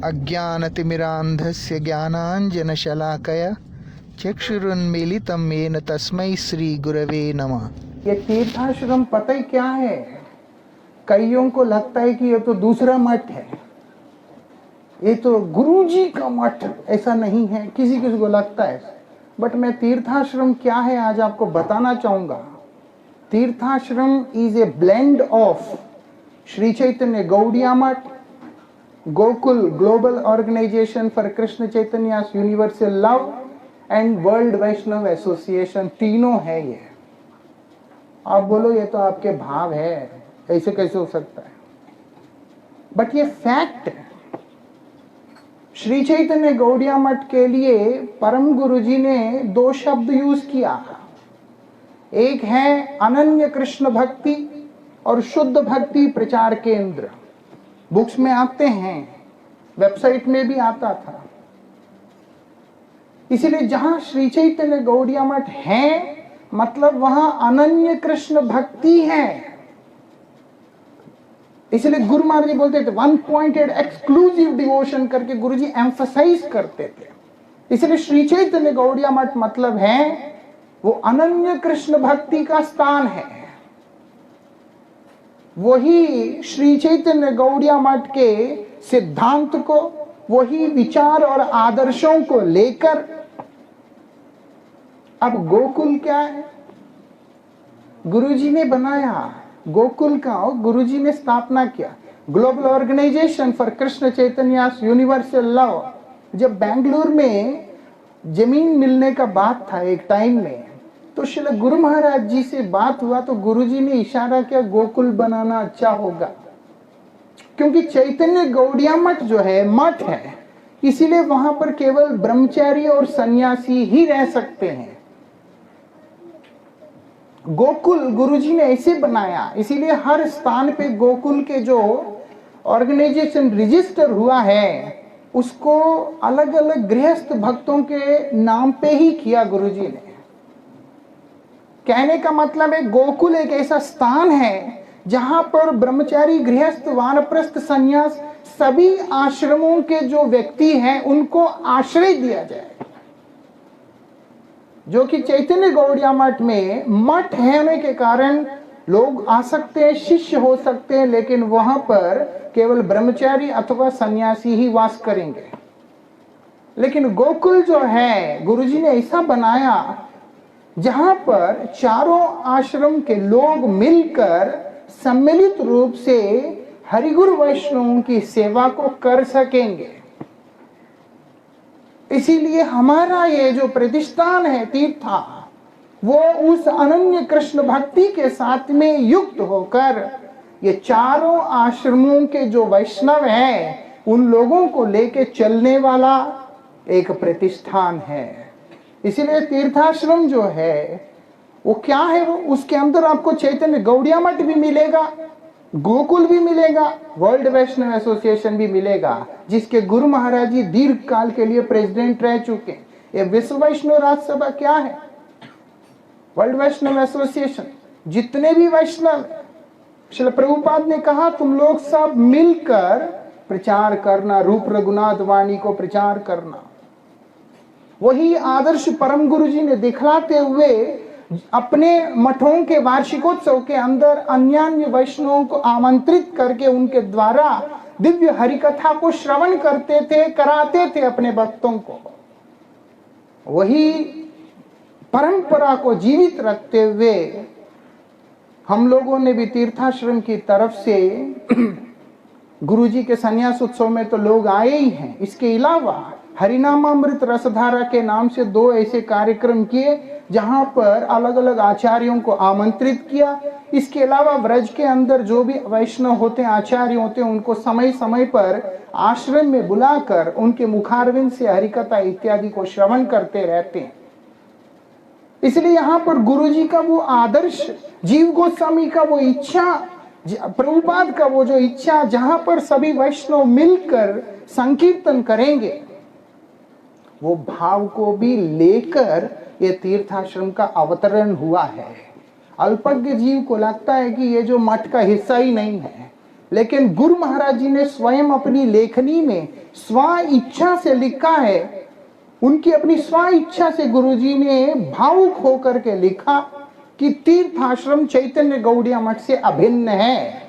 अज्ञानतिमिरान्धस्य ज्ञानाञ्जनशलाकया चक्षुरुन्मीलितं येन तस्मै श्रीगुरवे नमः। ये तीर्थाश्रम पता ही क्या है? कईयों को लगता है कि ये तो दूसरा मठ है, ये तो गुरुजी का मठ। ऐसा नहीं है, किसी किसी को लगता है। बट मैं तीर्थाश्रम क्या है आज आपको बताना चाहूंगा। Tirthashram is a blend of Shri Chaitanya Gaudiya Math, Gokul global organisation for Krishna Chaitanya universal love and world Vaishnava association. तीनों है ये। आप बोलो ये तो आपके भाव है, ऐसे कैसे हो सकता है? बट ये फैक्ट है। श्री चैतन्य गौड़िया मठ के लिए परम गुरुजी ने दो शब्द यूज किया। एक है अनन्य कृष्ण भक्ति और शुद्ध भक्ति प्रचार केंद्र। बुक्स में आते हैं, वेबसाइट में भी आता था। इसलिए जहां श्री चैतन्य गौड़िया मठ है मतलब वहां अनन्य कृष्ण भक्ति है। इसलिए गुरु महाराज जी बोलते थे वन पॉइंटेड एक्सक्लूसिव डिवोशन करके गुरुजी एम्फसाइज करते थे। इसलिए श्री चैतन्य गौड़िया मठ मतलब है वो अनन्य कृष्ण भक्ति का स्थान है। वही श्री चैतन्य गौड़िया मठ के सिद्धांत को, वही विचार और आदर्शों को लेकर अब गोकुल क्या है? गुरुजी ने बनाया गोकुल का, गुरुजी ने स्थापना किया global organisation for Krishna Chaitanya universal love. जब बेंगलुरु में जमीन मिलने का बात था एक टाइम में, तो श्री गुरु महाराज जी से बात हुआ तो गुरुजी ने इशारा किया गोकुल बनाना अच्छा होगा, क्योंकि चैतन्य गौड़िया मठ जो है मठ है, इसीलिए वहां पर केवल ब्रह्मचारी और सन्यासी ही रह सकते हैं। गोकुल गुरुजी ने ऐसे बनाया, इसीलिए हर स्थान पे गोकुल के जो ऑर्गेनाइजेशन रजिस्टर हुआ है उसको अलग अलग गृहस्थ भक्तों के नाम पे ही किया गुरुजी ने। कहने का मतलब है गोकुल एक ऐसा स्थान है जहां पर ब्रह्मचारी, गृहस्थ, वानप्रस्थ, सन्यास सभी आश्रमों के जो व्यक्ति हैं उनको आश्रय दिया जाए। जो कि चैतन्य गौड़िया मठ में मठ होने के कारण लोग आ सकते हैं, शिष्य हो सकते हैं, लेकिन वहां पर केवल ब्रह्मचारी अथवा सन्यासी ही वास करेंगे। लेकिन गोकुल जो है गुरुजी ने ऐसा बनाया जहां पर चारों आश्रम के लोग मिलकर सम्मिलित रूप से हरिगुरु वैष्णवों की सेवा को कर सकेंगे। इसीलिए हमारा ये जो प्रतिष्ठान है तीर्था, वो उस अनन्य कृष्ण भक्ति के साथ में युक्त होकर ये चारों आश्रमों के जो वैष्णव हैं उन लोगों को लेके चलने वाला एक प्रतिष्ठान है। इसीलिए तीर्थाश्रम जो है वो क्या है, वो उसके अंदर आपको चैतन्य गौड़िया मठ भी मिलेगा, गोकुल भी मिलेगा, वर्ल्ड वैष्णव एसोसिएशन भी मिलेगा, जिसके गुरु महाराज जी दीर्घ काल के लिए प्रेसिडेंट रह चुके। ये विश्व वैष्णव राज्यसभा क्या है? World Vaishnava association. जितने भी वैष्णव, श्रील प्रभुपाद ने कहा तुम लोग सब मिलकर प्रचार करना, रूप रघुनाथ वाणी को प्रचार करना। वही आदर्श परम गुरु जी ने दिखलाते हुए अपने मठों के वार्षिकोत्सव के अंदर अन्यान्य वैष्णवों को आमंत्रित करके उनके द्वारा दिव्य हरिकथा को श्रवण करते थे, कराते थे अपने भक्तों को। वही परंपरा को जीवित रखते हुए हम लोगों ने भी तीर्थाश्रम की तरफ से गुरुजी के संन्यास उत्सव में तो लोग आए ही हैं। इसके अलावा हरिनामामृत रसधारा के नाम से 2 ऐसे कार्यक्रम किए जहां पर अलग अलग आचार्यों को आमंत्रित किया। इसके अलावा व्रज के अंदर जो भी वैष्णव होते हैं, आचार्य होते हैं, उनको समय समय पर आश्रम में बुलाकर उनके मुखारविंद से हरिकथा इत्यादि को श्रवण करते रहते हैं। इसलिए यहाँ पर गुरुजी का वो आदर्श, जीव गोस्वामी का वो इच्छा, प्रभुपाद का वो जो इच्छा, जहां पर सभी वैष्णव मिलकर संकीर्तन करेंगे, वो भाव को भी लेकर ये तीर्थाश्रम का अवतरण हुआ है। अल्पज्ञ जीव को लगता है कि ये जो मठ का हिस्सा ही नहीं है, लेकिन गुरु महाराज जी ने स्वयं अपनी लेखनी में स्व इच्छा से लिखा है। उनकी अपनी स्व इच्छा से गुरुजी ने भावुक होकर के लिखा कि तीर्थ आश्रम चैतन्य गौड़िया मठ से अभिन्न है।